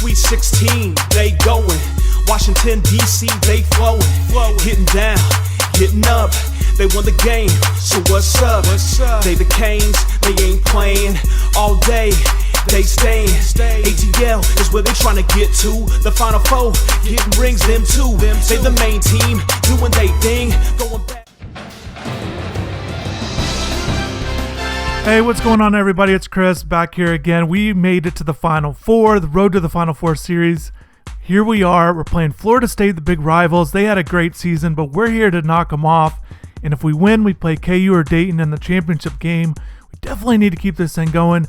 Sweet 16, they going. Washington, D.C., they flowing. Getting down, getting up. They won the game, so what's up? They the Canes, they ain't playing all day. They staying. ATL is where they trying to get to. The Final Four, getting rings, them too. They the main team, doing they thing, going back. Hey, what's going on, everybody? It's Chris back here again. We made it to the Final Four, the road to the Final Four series. Here we are. We're playing Florida State, the big rivals. They had a great season, but we're here to knock them off. And if we win, we play KU or Dayton in the championship game. We definitely need to keep this thing going.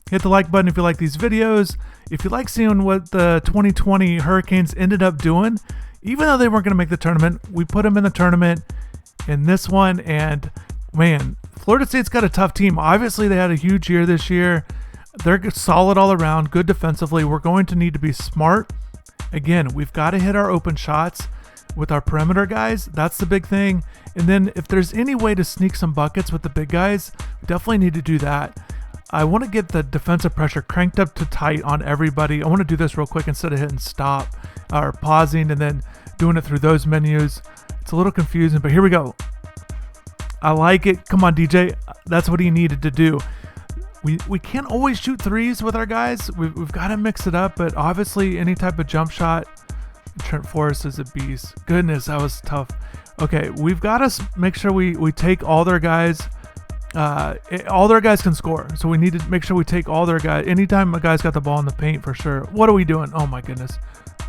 Hit the like button if you like these videos. If you like seeing what the 2020 Hurricanes ended up doing, even though they weren't going to make the tournament, we put them in the tournament in this one. And man, Florida State's got a tough team. Obviously, they had a huge year this year. They're solid all around, good defensively. We're going to need to be smart. Again, we've got to hit our open shots with our perimeter guys. That's the big thing. And then if there's any way to sneak some buckets with the big guys, we definitely need to do that. I want to get the defensive pressure cranked up to tight on everybody. I want to do this real quick instead of hitting stop or pausing and then doing it through those menus. It's a little confusing, but here we go. I like it. Come on, DJ. That's what he needed to do. We can't always shoot threes with our guys. We've got to mix it up, but obviously any type of jump shot, Trent Forrest is a beast. Goodness, that was tough. Okay, we've got to make sure we take all their guys. All their guys can score, so we need to make sure we take all their guys. Anytime a guy's got the ball in the paint, for sure. What are we doing? Oh my goodness,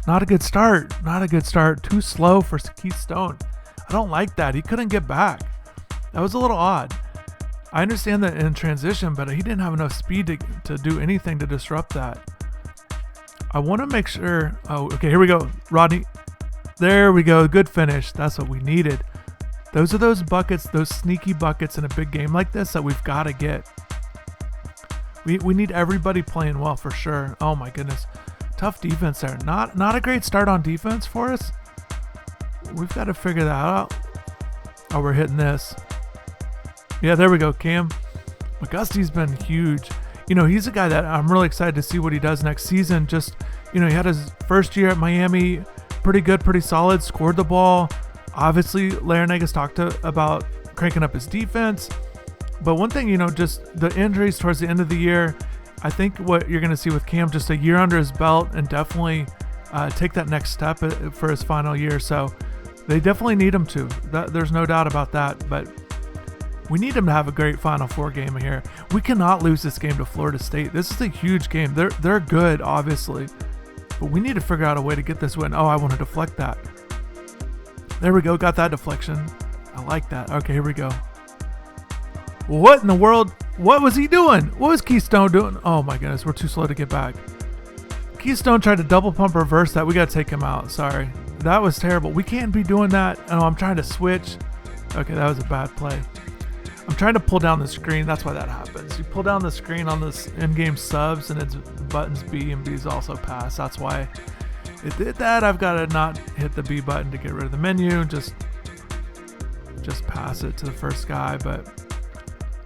not a good start. Not a good start. Too slow for Keith Stone. I don't like that. He couldn't get back. That was a little odd. I understand that in transition, but he didn't have enough speed to do anything to disrupt that. I want to make sure. Oh, okay, here we go. Rodney. There we go. Good finish. That's what we needed. Those are those buckets, those sneaky buckets in a big game like this that we've got to get. We need everybody playing well for sure. Oh my goodness. Tough defense there. Not a great start on defense for us. We've got to figure that out. Oh, we're hitting this. Yeah, there we go, Cam. McGusty's been huge. You know, he's a guy that I'm really excited to see what he does next season. Just, you know, he had his first year at Miami. Pretty good, pretty solid. Scored the ball. Obviously, Larinagas talked about cranking up his defense. But one thing, you know, just the injuries towards the end of the year, I think what you're going to see with Cam, just a year under his belt and definitely take that next step for his final year. So they definitely need him to. There's no doubt about that. But we need him to have a great Final Four game here. We cannot lose this game to Florida State. This is a huge game. They're good, obviously. But we need to figure out a way to get this win. Oh, I want to deflect that. There we go. Got that deflection. I like that. Okay, here we go. What in the world? What was he doing? What was Keystone doing? Oh my goodness, we're too slow to get back. Keystone tried to double pump reverse that. We got to take him out. Sorry. That was terrible. We can't be doing that. Oh, I'm trying to switch. Okay, that was a bad play. I'm trying to pull down the screen. That's why that happens. You pull down the screen on this in-game subs and it's buttons B and B is also pass. That's why it did that. I've got to not hit the B button to get rid of the menu. Just pass it to the first guy. But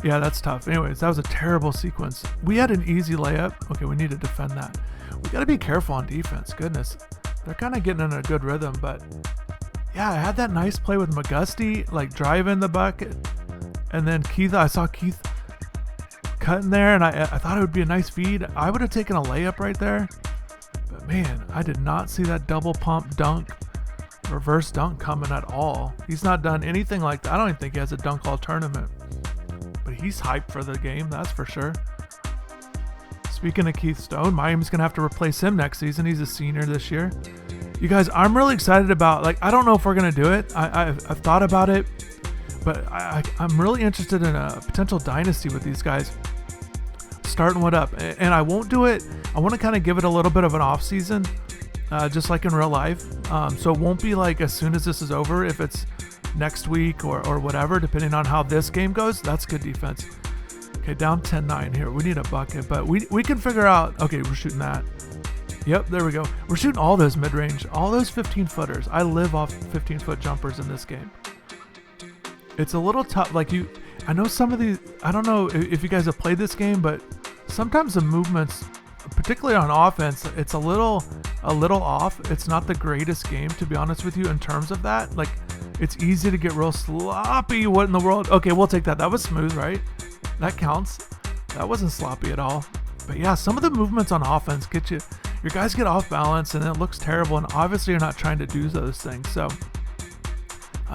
yeah, that's tough. Anyways, that was a terrible sequence. We had an easy layup. Okay, we need to defend that. We got to be careful on defense. Goodness. They're kind of getting in a good rhythm. But yeah, I had that nice play with McGusty, like driving the bucket. And then Keith, I saw Keith cutting there, and I thought it would be a nice feed. I would have taken a layup right there. But man, I did not see that double pump dunk, reverse dunk coming at all. He's not done anything like that. I don't even think he has a dunk all tournament. But he's hyped for the game, that's for sure. Speaking of Keith Stone, Miami's going to have to replace him next season. He's a senior this year. You guys, I'm really excited about, like, I don't know if we're going to do it. I've thought about it. But I'm really interested in a potential dynasty with these guys. Starting what up. And I won't do it. I want to kind of give it a little bit of an off season, just like in real life. So it won't be like as soon as this is over. If it's next week or whatever, depending on how this game goes. That's good defense. Okay, down 10-9 here. We need a bucket. But we can figure out. Okay, we're shooting that. Yep, there we go. We're shooting all those mid-range. All those 15-footers. I live off 15-foot jumpers in this game. It's a little tough. Like I know some of these, I don't know if you guys have played this game, but sometimes the movements particularly on offense, it's a little off. It's not the greatest game, to be honest with you, in terms of that. Like, it's easy to get real sloppy. What in the world? Okay, we'll take that. That was smooth, right? That counts. That wasn't sloppy at all. But yeah, some of the movements on offense get you. Your guys get off balance, and it looks terrible. And obviously, you're not trying to do those things. So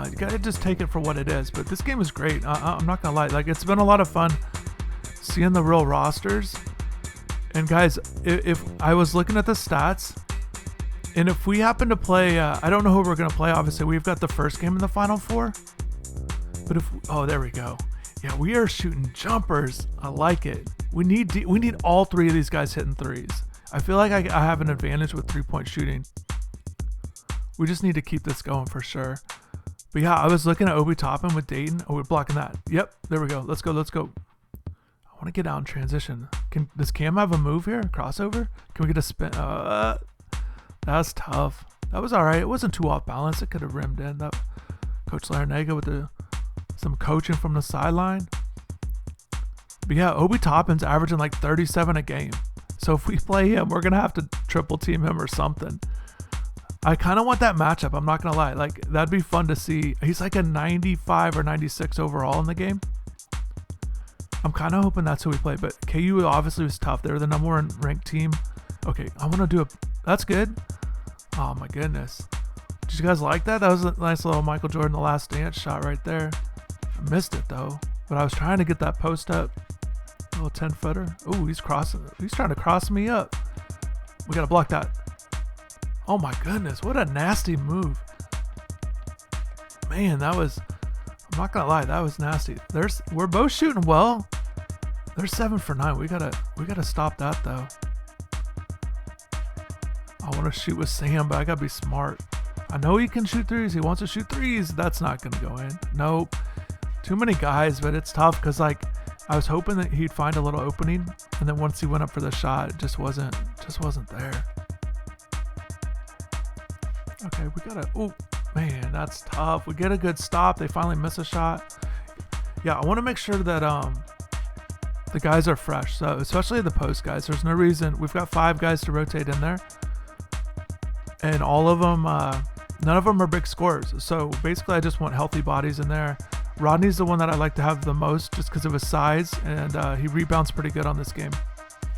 you gotta just take it for what it is. But this game is great. I'm not gonna lie. Like, it's been a lot of fun seeing the real rosters. And guys, if I was looking at the stats, and if we happen to play, I don't know who we're going to play. Obviously, we've got the first game in the Final Four. But oh, there we go. Yeah, we are shooting jumpers. I like it. We need all three of these guys hitting threes. I feel like I have an advantage with 3-point shooting. We just need to keep this going for sure. But yeah, I was looking at Obi Toppin with Dayton. Oh, we're blocking that. Yep, there we go. Let's go. I want to get out in transition. Does Cam have a move here? Crossover? Can we get a spin? That's tough. That was all right. It wasn't too off balance. It could have rimmed in. That Coach Larinaga with some coaching from the sideline. But yeah, Obi Toppin's averaging like 37 a game. So if we play him, we're going to have to triple team him or something. I kind of want that matchup. I'm not going to lie. Like, that'd be fun to see. He's like a 95 or 96 overall in the game. I'm kind of hoping that's who we play, but KU obviously was tough. They were the number one ranked team. Okay, I want to do that's good. Oh my goodness. Did you guys like that? That was a nice little Michael Jordan The Last Dance shot right there. I missed it though, but I was trying to get that post up. Little 10-footer. Oh, he's trying to cross me up. We got to block that. Oh my goodness, what a nasty move. Man, I'm not gonna lie, that was nasty. We're both shooting well. They're 7 for 9. We gotta stop that though. I want to shoot with Sam, but I gotta be smart. I know he can shoot threes. He wants to shoot threes. That's not gonna go in. Nope. Too many guys, but it's tough because like I was hoping that he'd find a little opening, and then once he went up for the shot, it just wasn't there. Okay, we gotta. Oh man, that's tough. We get a good stop. They finally miss a shot. Yeah, I want to make sure that the guys are fresh. So especially the post guys. There's no reason. We've got 5 guys to rotate in there, and all of them, none of them are big scorers. So basically, I just want healthy bodies in there. Rodney's the one that I like to have the most, just because of his size, and he rebounds pretty good on this game.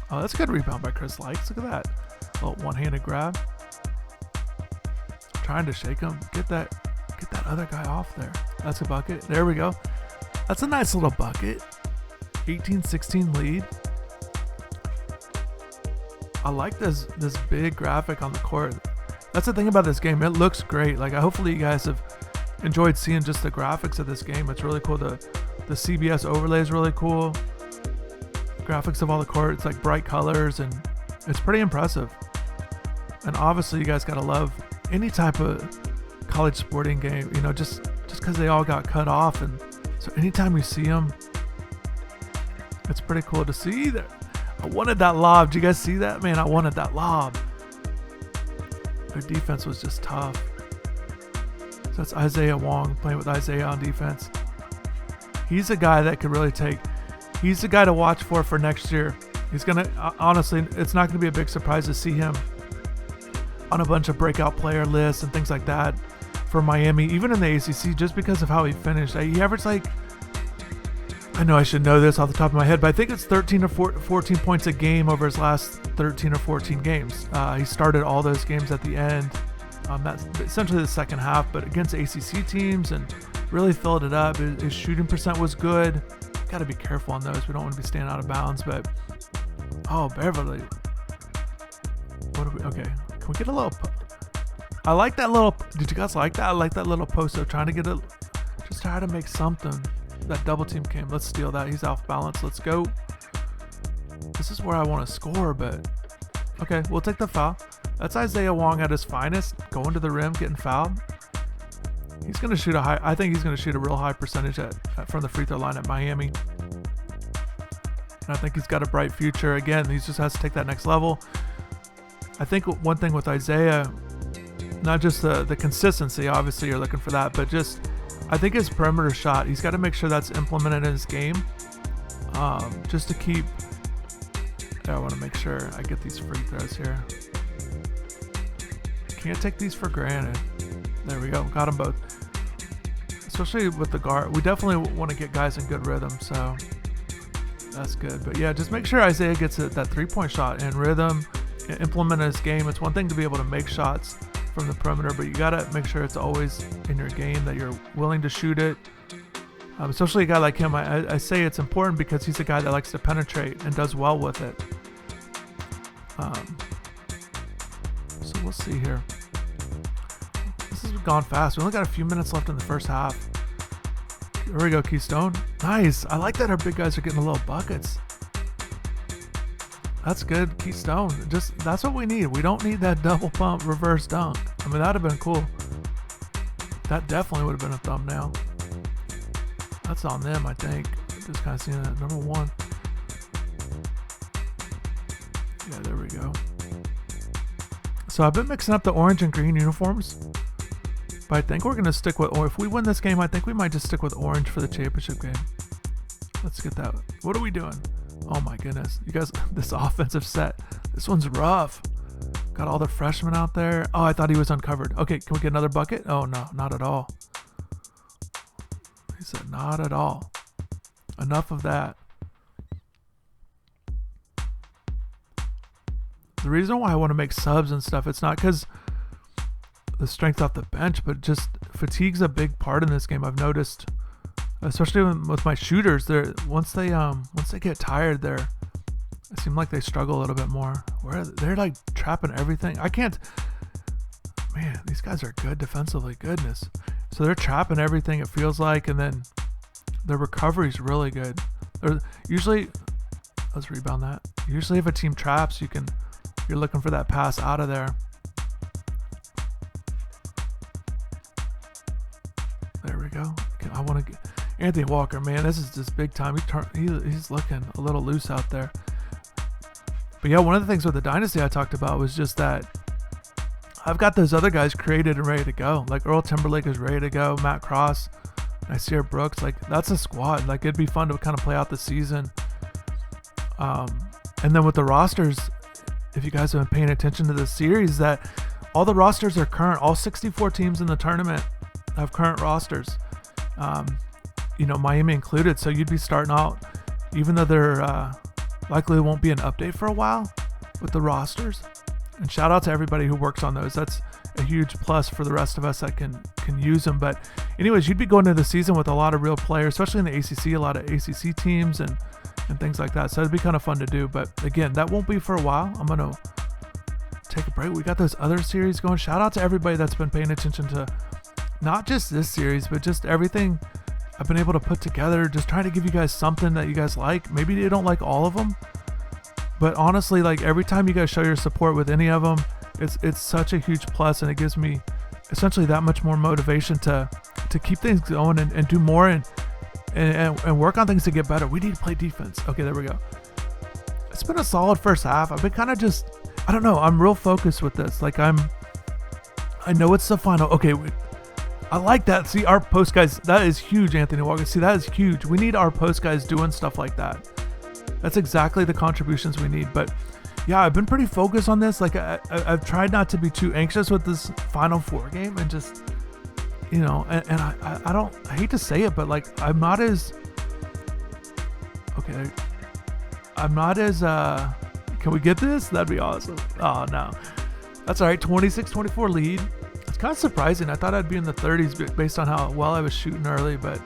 Oh, that's a good rebound by Chris Likes. Look at that, little one-handed grab. Trying to shake him. Get that other guy off there. That's a bucket. There we go. That's a nice little bucket. 18-16 lead. I like this big graphic on the court. That's the thing about this game. It looks great. Like, hopefully you guys have enjoyed seeing just the graphics of this game. It's really cool. The CBS overlay is really cool. Graphics of all the court. It's like bright colors, and it's pretty impressive. And obviously you guys gotta love any type of college sporting game, you know, just because they all got cut off, and so anytime you see them, it's pretty cool to see. That I wanted that lob. Did you guys see that? Man, I wanted that lob. Their defense was just tough. So that's Isaiah Wong playing with Isaiah on defense. He's a guy that could really he's the guy to watch for next year. He's gonna honestly, it's not gonna be a big surprise to see him on a bunch of breakout player lists and things like that for Miami, even in the ACC, just because of how he finished. He averaged like, I know I should know this off the top of my head, but I think it's 13 or 14 points a game over his last 13 or 14 games. He started all those games at the end. That's essentially the second half, but against ACC teams, and really filled it up. His shooting percent was good. Got to be careful on those. We don't want to be staying out of bounds, but oh, Beverly. Okay. Can we get a little? I like that little. Did you guys like that? I like that little post. So trying to get just try to make something. That double team came. Let's steal that. He's off balance. Let's go. This is where I want to score, but okay, we'll take the foul. That's Isaiah Wong at his finest, going to the rim, getting fouled. He's gonna shoot I think he's gonna shoot a real high percentage from the free throw line at Miami. And I think he's got a bright future. Again, he just has to take that next level. I think one thing with Isaiah, not just the consistency, obviously you're looking for that, but just I think his perimeter shot, he's got to make sure that's implemented in his game, just to keep Yeah, I want to make sure I get these free throws here. Can't take these for granted. There we go. Got them both. Especially with the guard. We definitely want to get guys in good rhythm, so that's good. But yeah, just make sure Isaiah gets that three-point shot in rhythm, implement his game. It's one thing to be able to make shots from the perimeter, but you got to make sure it's always in your game, that you're willing to shoot it. Especially a guy like him, I say it's important because he's a guy that likes to penetrate and does well with it. So we'll see here. This has gone fast. We only got a few minutes left in the first half. Here we go, Keystone. Nice. I like that our big guys are getting a little buckets. That's good, Keystone. That's what we need. We don't need that double pump reverse dunk. I mean, that'd have been cool. That definitely would have been a thumbnail. That's on them, I think. Just kind of seeing that. Number 1. Yeah, there we go. So I've been mixing up the orange and green uniforms. But I think we're going to stick with, or if we win this game, I think we might just stick with orange for the championship game. Let's get that. What are we doing? Oh my goodness. You guys, this offensive set. This one's rough. Got all the freshmen out there. Oh, I thought he was uncovered. Okay, can we get another bucket? Oh no, not at all. He said, not at all. Enough of that. The reason why I want to make subs and stuff, it's not because the strength off the bench, but just fatigue's a big part in this game. I've noticed, especially with my shooters, once they get tired, it seems like they struggle a little bit more. Where they're like trapping everything. I can't. Man, these guys are good defensively. Goodness. So they're trapping everything, it feels like, and then their recovery's really good. Usually, let's rebound that. Usually if a team traps, you're looking for that pass out of there. There we go. I want to get Anthony Walker, man, this is just big time. He's looking a little loose out there. But yeah, one of the things with the Dynasty I talked about was just that I've got those other guys created and ready to go. Like Earl Timberlake is ready to go. Matt Cross, Nasir Brooks. Like that's a squad. Like it'd be fun to kind of play out the season. And then with the rosters, if you guys have been paying attention to this series, that all the rosters are current. All 64 teams in the tournament have current rosters. Miami included. So you'd be starting out, even though there likely won't be an update for a while with the rosters. And shout out to everybody who works on those. That's a huge plus for the rest of us that can use them. But anyways, you'd be going into the season with a lot of real players, especially in the ACC, a lot of ACC teams and things like that. So it'd be kind of fun to do. But again, that won't be for a while. I'm going to take a break. We got those other series going. Shout out to everybody that's been paying attention to not just this series, but just everything I've been able to put together. Just trying to give you guys something that you guys like. Maybe you don't like all of them, but honestly, like every time you guys show your support with any of them, it's such a huge plus, and it gives me essentially that much more motivation to keep things going and do more and work on things to get better. We need to play defense. Okay, there we go. It's been a solid first half. I've been kind of just, I don't know. I'm real focused with this. Like I know it's the final. Okay, I like that. See, our post guys, that is huge, Anthony Walker. See, that is huge. We need our post guys doing stuff like that. That's exactly the contributions we need. But yeah, I've been pretty focused on this. Like I've tried not to be too anxious with this Final Four game and just, and I hate to say it, but like I'm not as can we get this? That'd be awesome. Oh no, that's all right. 26-24 lead. It's kind of surprising. I thought I'd be in the 30s based on how well I was shooting early, but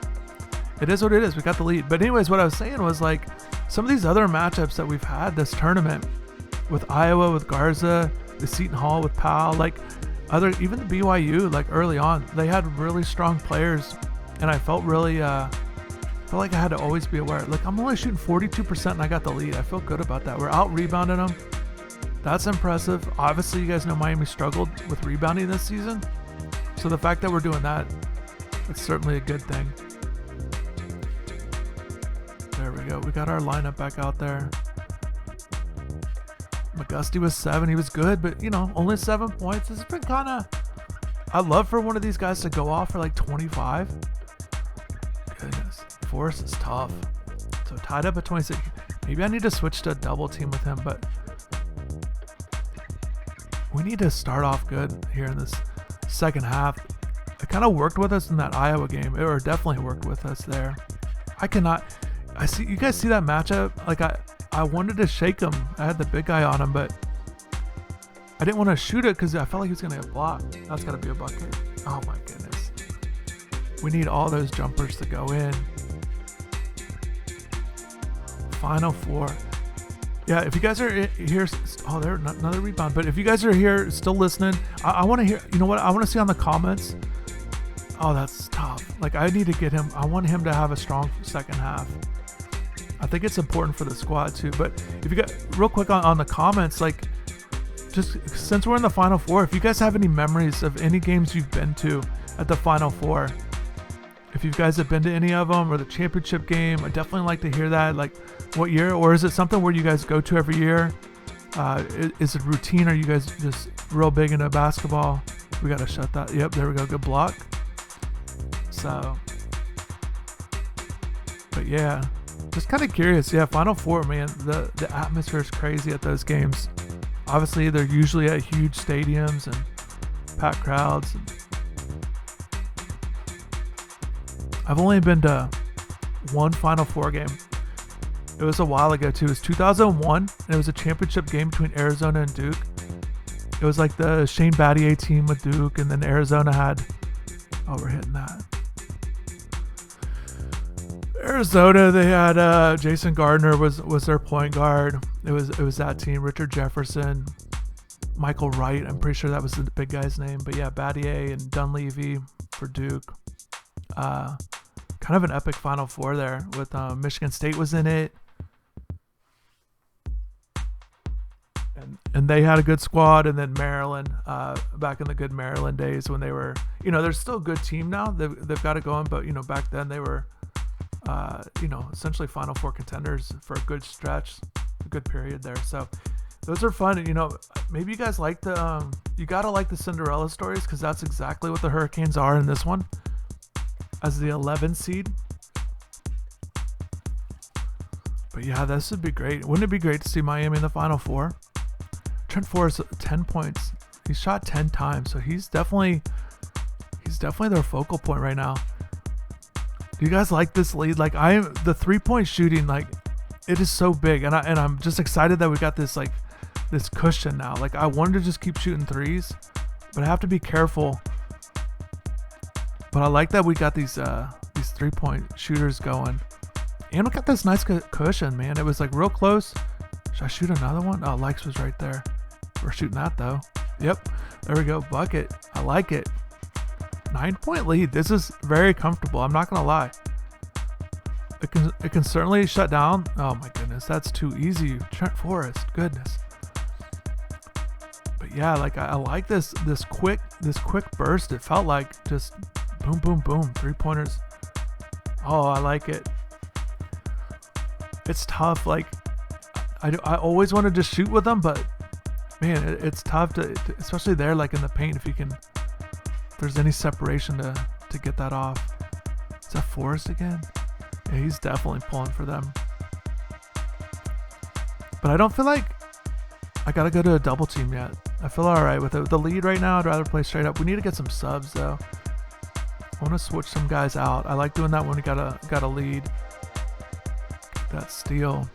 it is what it is. We got the lead. But anyways, what I was saying was like some of these other matchups that we've had this tournament with Iowa, with Garza, the Seton Hall with Powell, like even the BYU, like early on, they had really strong players, and I felt really, felt like I had to always be aware. Like I'm only shooting 42% and I got the lead. I feel good about that. We're out rebounding them. That's impressive. Obviously, you guys know Miami struggled with rebounding this season, so the fact that we're doing that, it's certainly a good thing. There we go. We got our lineup back out there. McGusty was 7. He was good, but only 7 points. It's been kind of, I'd love for one of these guys to go off for like 25. Goodness, Forrest is tough. So tied up at 26. Maybe I need to switch to a double team with him, but we need to start off good here in this second half. It kind of worked with us in that Iowa game, or definitely worked with us there. I see you guys see that matchup. Like I wanted to shake him. I had the big guy on him, but I didn't want to shoot it because I felt like he was gonna get blocked. That's gotta be a bucket. Oh my goodness. We need all those jumpers to go in. Final four. Yeah, if you guys are here, oh, there another rebound. But if you guys are here still listening, I want to hear. You know what? I want to see on the comments. Oh, that's tough. Like I need to get him. I want him to have a strong second half. I think it's important for the squad too. But if you got real quick on the comments, like just since we're in the Final Four, if you guys have any memories of any games you've been to at the Final Four, if you guys have been to any of them or the championship game, I definitely like to hear that. Like what year, or is it something where you guys go to every year? Is it routine? Are you guys just real big into basketball? We got to shut that. Yep, there we go. Good block. So, but yeah, just kind of curious. Yeah, Final Four, man. The atmosphere is crazy at those games. Obviously, they're usually at huge stadiums and packed crowds. I've only been to one Final Four game. It was a while ago too. It was 2001, and it was a championship game between Arizona and Duke. It was like the Shane Battier team with Duke, and then Arizona had. Oh, we're hitting that. Arizona, they had Jason Gardner was their point guard. It was that team. Richard Jefferson, Michael Wright. I'm pretty sure that was the big guy's name. But yeah, Battier and Dunleavy for Duke. Kind of an epic Final Four there with Michigan State was in it. And they had a good squad, and then Maryland, back in the good Maryland days when they were, they're still a good team now. They've got it going, but back then they were, essentially Final Four contenders for a good stretch, a good period there. So those are fun. Maybe you guys like you gotta like the Cinderella stories, because that's exactly what the Hurricanes are in this one, as the 11 seed. But yeah, this would be great. Wouldn't it be great to see Miami in the Final Four? Trent Forrest, 10 points. He shot 10 times, so he's definitely their focal point right now. Do you guys like this lead? Like the 3-point shooting, like it is so big, and I'm just excited that we got this this cushion now. Like I wanted to just keep shooting threes, but I have to be careful. But I like that we got these 3-point shooters going, and we got this nice cushion, man. It was like real close. Should I shoot another one? Oh, Likes was right there. We're shooting that though. Yep, there we go. Bucket. I like it. 9-point lead. This is very comfortable. I'm not gonna lie. It can certainly shut down. Oh my goodness, that's too easy. Trent Forrest. Goodness. But yeah, like I like this quick burst. It felt like just boom, boom, boom. 3-pointers. Oh, I like it. It's tough. Like I always wanted to shoot with them, but man, it's tough to especially there, like in the paint, if there's any separation to get that off. Is that Forrest again? Yeah, he's definitely pulling for them. But I don't feel like I gotta go to a double team yet. I feel all right with it. With the lead right now, I'd rather play straight up. We need to get some subs though. I want to switch some guys out. I like doing that when we got a lead. That steal.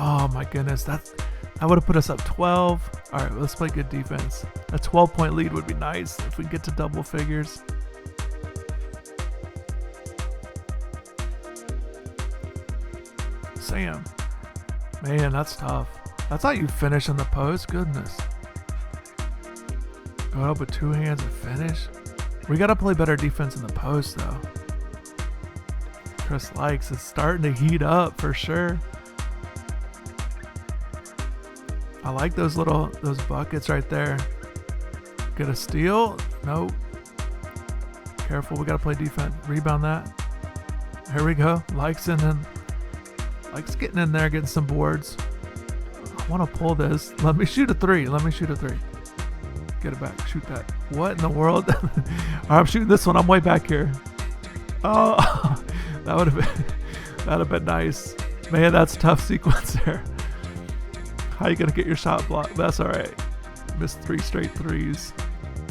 Oh my goodness, that would have put us up 12. All right, let's play good defense. A 12-point lead would be nice if we get to double figures. Sam, man, that's tough. That's how you finish in the post. Goodness. Go up with 2 hands and finish. We got to play better defense in the post though. Chris Likes is starting to heat up for sure. I like those buckets right there. Get a steal. Nope. Careful. We got to play defense. Rebound that. Here we go. Likes getting in there, getting some boards. I want to pull this. Let me shoot a three. Get it back. Shoot that. What in the world? All right, I'm shooting this one. I'm way back here. Oh, that'd have been nice. Man, that's a tough sequence there. How you gonna get your shot blocked? That's all right. Missed 3 straight threes.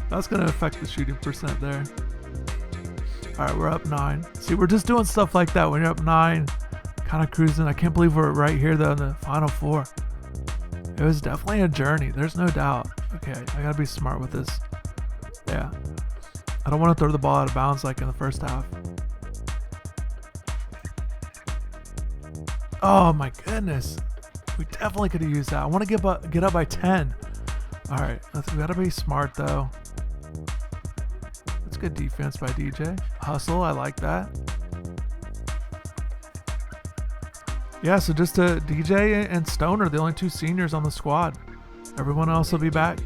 That's gonna affect the shooting percent there. All right, we're up 9. See, we're just doing stuff like that when you're up 9, kind of cruising. I can't believe we're right here though in the Final Four. It was definitely a journey. There's no doubt. Okay, I gotta be smart with this. Yeah, I don't want to throw the ball out of bounds like in the first half. Oh my goodness. We definitely could have used that. I want to get up by 10. All right, we gotta be smart though. That's good defense by DJ. Hustle, I like that. Yeah, so just DJ and Stone are the only 2 seniors on the squad. Everyone else will be back.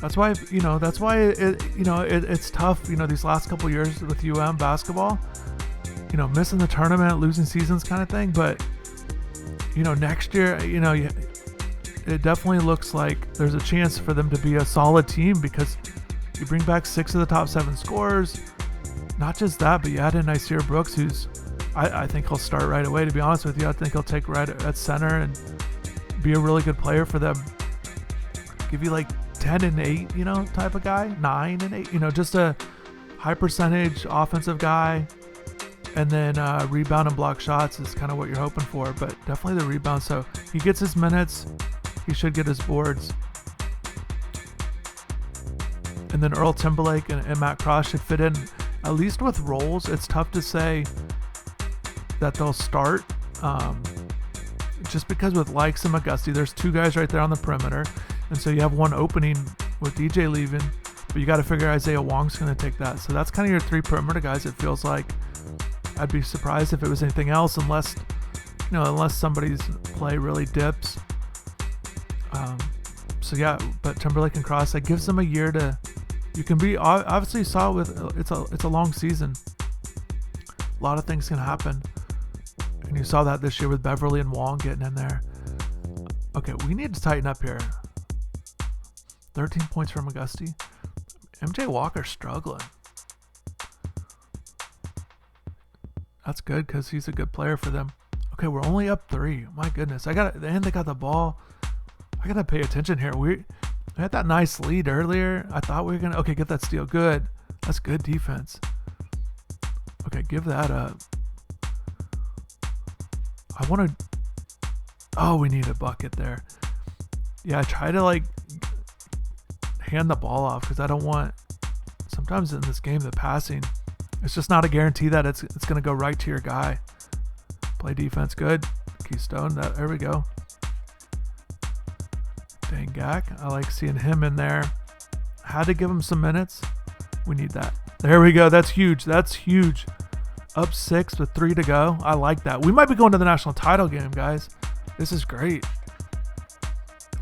That's why it's tough. These last couple years with basketball. Missing the tournament, losing seasons, kind of thing. But next year, it definitely looks like there's a chance for them to be a solid team because you bring back 6 of the top 7 scorers. Not just that, but you add in Nasir Brooks, who's I think he'll start right away. To be honest with you, I think he'll take right at center and be a really good player for them. Give you like 10 and 8, type of guy, 9 and 8, just a high percentage offensive guy. And then rebound and block shots is kind of what you're hoping for, but definitely the rebound. So he gets his minutes, he should get his boards. And then Earl Timberlake and Matt Cross should fit in, at least with roles. It's tough to say that they'll start, just because with Likes and McGusty, there's 2 guys right there on the perimeter. And so you have one opening with DJ leaving, but you got to figure Isaiah Wong's going to take that. So that's kind of your 3 perimeter guys, it feels like. I'd be surprised if it was anything else unless somebody's play really dips. So yeah, but Timberlake and Cross, that gives them a year to, you can be, obviously you saw it with, it's a long season. A lot of things can happen. And you saw that this year with Beverly and Wong getting in there. Okay, we need to tighten up here. 13 points for McGusty. MJ Walker's struggling. That's good because he's a good player for them. Okay, we're only up 3. My goodness. They got the ball. I got to pay attention here. We had that nice lead earlier. I thought we were going to... Okay, get that steal. Good. That's good defense. Okay, give that up. I want to... Oh, we need a bucket there. Yeah, I try to, hand the ball off because I don't want... Sometimes in this game, the passing... It's just not a guarantee that it's going to go right to your guy. Play defense good. Keystone, there we go. Dangak, I like seeing him in there. Had to give him some minutes. We need that. There we go. That's huge. That's huge. Up 6 with 3 to go. I like that. We might be going to the national title game, guys. This is great.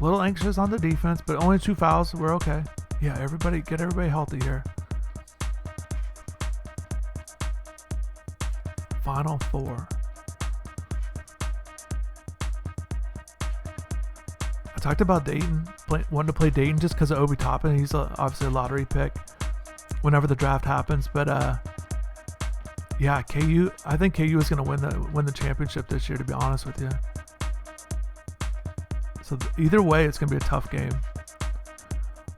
A little anxious on the defense, but only 2 fouls. We're okay. Yeah, get everybody healthy here. Final 4. I talked about Dayton, wanted to play Dayton just because of Obi Toppin. He's obviously a lottery pick whenever the draft happens. But yeah, KU. I think KU is going to win the championship this year, to be honest with you. So either way, it's going to be a tough game.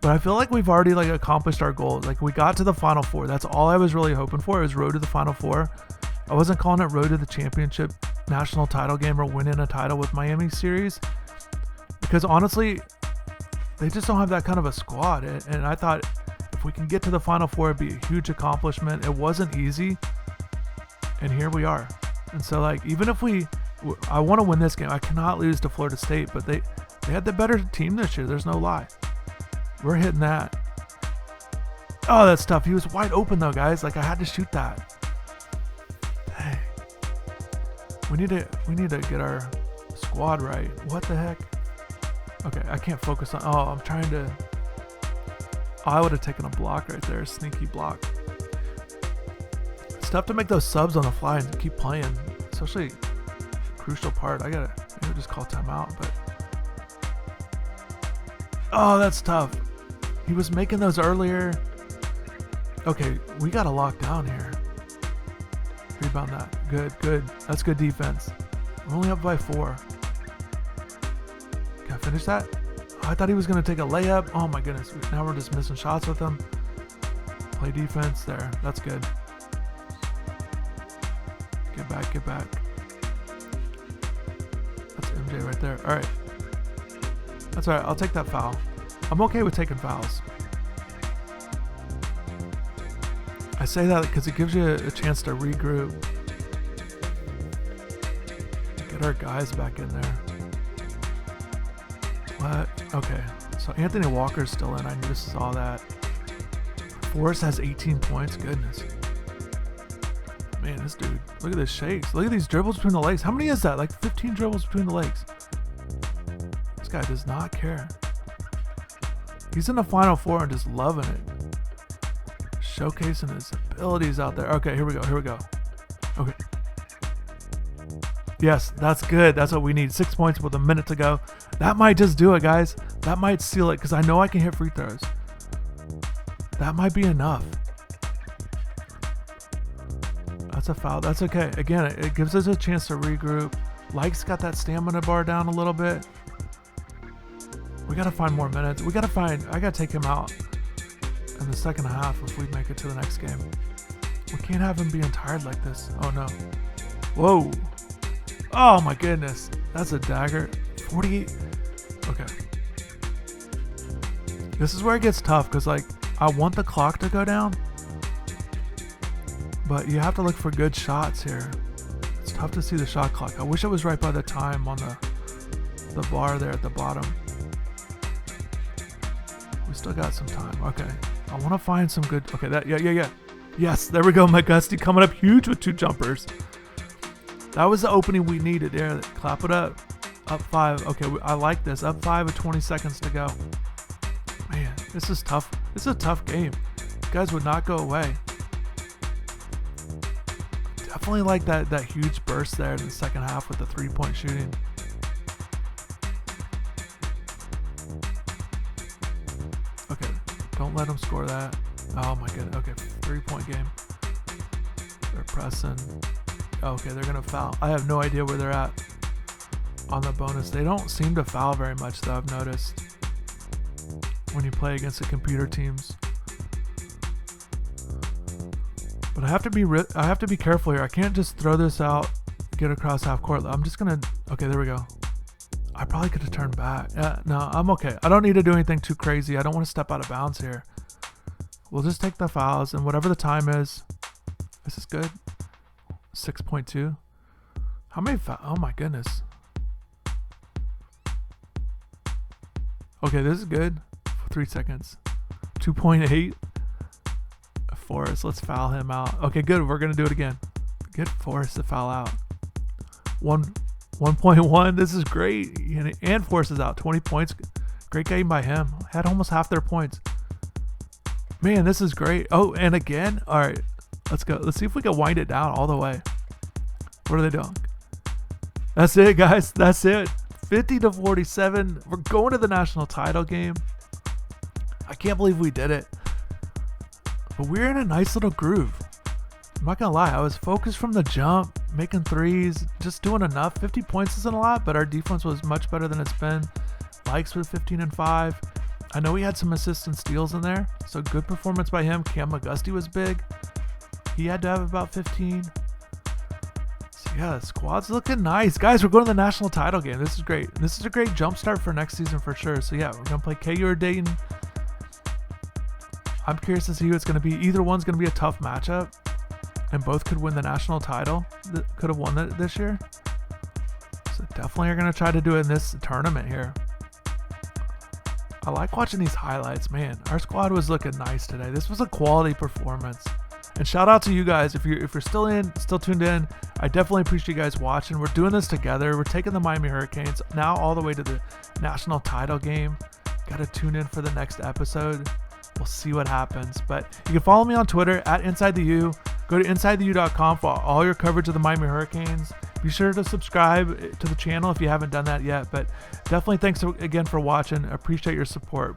But I feel like we've already accomplished our goals. We got to the Final Four. That's all I was really hoping for. It was road to the Final Four. I wasn't calling it road to the championship, national title game, or winning a title with Miami series. Because honestly, they just don't have that kind of a squad. And I thought if we can get to the Final Four, it'd be a huge accomplishment. It wasn't easy. And here we are. And so even if I want to win this game. I cannot lose to Florida State, but they had the better team this year. There's no lie. We're hitting that. Oh, that's tough. He was wide open though, guys. I had to shoot that. Hey. We need to get our squad right. What the heck? Okay, I can't focus on... Oh, I'm trying to... Oh, I would have taken a block right there. Sneaky block. It's tough to make those subs on the fly and keep playing. Especially crucial part. I gotta just call timeout, but... Oh, that's tough. He was making those earlier. Okay, we got to lock down here. Rebound that. Good. That's good defense. We're only up by 4. Can I finish that? Oh, I thought he was going to take a layup. Oh my goodness. Now we're just missing shots with him. Play defense there. That's good. Get back. That's MJ right there. All right. That's all right. I'll take that foul. I'm okay with taking fouls. I say that because it gives you a chance to regroup. Get our guys back in there. What? Okay. So Anthony Walker's still in. I just saw that. Forrest has 18 points. Goodness. Man, this dude. Look at this shakes. Look at these dribbles between the legs. How many is that? Like 15 dribbles between the legs. This guy does not care. He's in the Final Four and just loving it. Showcasing his abilities out there. Okay, here we go. Okay. Yes, that's good. That's what we need. 6 points with a minute to go. That might just do it, guys. That might seal it because I know I can hit free throws. That might be enough. That's a foul. That's okay. Again, it gives us a chance to regroup. Likes got that stamina bar down a little bit. We got to find more minutes. I got to take him out in the second half if we make it to the next game. We can't have him being tired like this. Oh, no. Whoa. Oh, my goodness. That's a dagger. 48. Okay. This is where it gets tough because, like, I want the clock to go down, but you have to look for good shots here. It's tough to see the shot clock. I wish it was right by the time on the bar there at the bottom. We still got some time. Okay. I want to find some good... Okay, yeah. Yes, there we go. Mike Gusty coming up huge with 2 jumpers. That was the opening we needed there. Clap it up. Up 5. Okay, I like this. Up 5 with 20 seconds to go. Man, this is tough. This is a tough game. You guys would not go away. Definitely like that huge burst there in the second half with the 3-point shooting. Okay, don't let them score that. Oh my goodness. Okay, 3-point game. They're pressing. Okay, they're gonna foul. I have no idea where they're at on the bonus. They don't seem to foul very much, though. I've noticed when you play against the computer teams. But I have to be careful here. I can't just throw this out, get across half court. I'm just gonna. Okay, there we go. I probably could have turned back. No, I'm okay. I don't need to do anything too crazy. I don't want to step out of bounds here. We'll just take the fouls and whatever the time is. This is good. 6.2. How many fouls? Oh my goodness. Okay, this is good. 3 seconds. 2.8. Forrest, let's foul him out. Okay, good. We're going to do it again. Get Forrest to foul out. 1.1. This is great. And Forrest is out. 20 points. Great game by him. Had almost half their points. Man, this is great. Oh, and again. All right. Let's go. Let's see if we can wind it down all the way. What are they doing? That's it, guys. That's it. 50-47. We're going to the national title game. I can't believe we did it. But we're in a nice little groove. I'm not going to lie. I was focused from the jump, making threes, just doing enough. 50 points isn't a lot, but our defense was much better than it's been. Likes with 15 and 5. I know he had some assists and steals in there, so good performance by him. Cam McGusty was big. He had to have about 15. So yeah, the squad's looking nice. Guys, we're going to the national title game. This is great. This is a great jump start for next season for sure. So yeah, we're going to play KU or Dayton. I'm curious to see who it's going to be. Either one's going to be a tough matchup, and both could win the national title. Could have won it this year. So definitely are going to try to do it in this tournament here. I like watching these highlights, man. Our squad was looking nice today. This was a quality performance. And shout out to you guys if you're still tuned in. I definitely appreciate you guys watching. We're doing this together. We're taking the Miami Hurricanes now all the way to the national title game. Got to tune in for the next episode. We'll see what happens. But you can follow me on Twitter at InsideTheU. Go to InsideTheU.com for all your coverage of the Miami Hurricanes. Be sure to subscribe to the channel if you haven't done that yet. But definitely thanks again for watching. I appreciate your support.